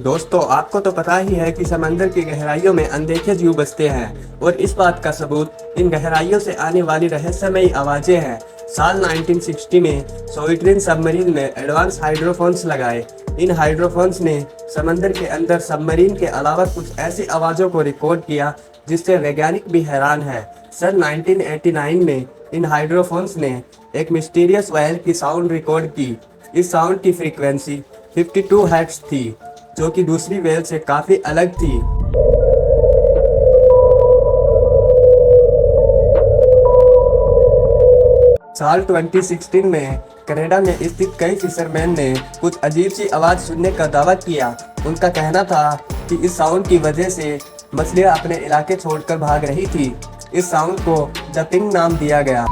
दोस्तों, आपको तो पता ही है कि समंदर की गहराइयों में अनदेखे जीव बसते हैं और इस बात का सबूत इन गहराइयों से आने वाली रहस्यमयी आवाजें हैं। साल 1960 में सोवियत सबमरीन में एडवांस हाइड्रोफोन्स लगाए। इन हाइड्रोफोन्स ने समंदर के अंदर सबमरीन के अलावा कुछ ऐसी आवाज़ों को रिकॉर्ड किया जिससे वैज्ञानिक भी हैरान है। सन 1989 में इन हाइड्रोफोन्स ने एक मिस्टीरियस व्हेल की साउंड रिकॉर्ड की। इस साउंड की फ्रीक्वेंसी 52 हर्ट्ज थी, जो कि दूसरी वेल से काफी अलग थी। साल 2016 में कनाडा में स्थित कई फिशरमैन ने कुछ अजीब सी आवाज सुनने का दावा किया। उनका कहना था कि इस साउंड की वजह से मछलियां अपने इलाके छोड़कर भाग रही थी। इस साउंड को द पिंग नाम दिया गया।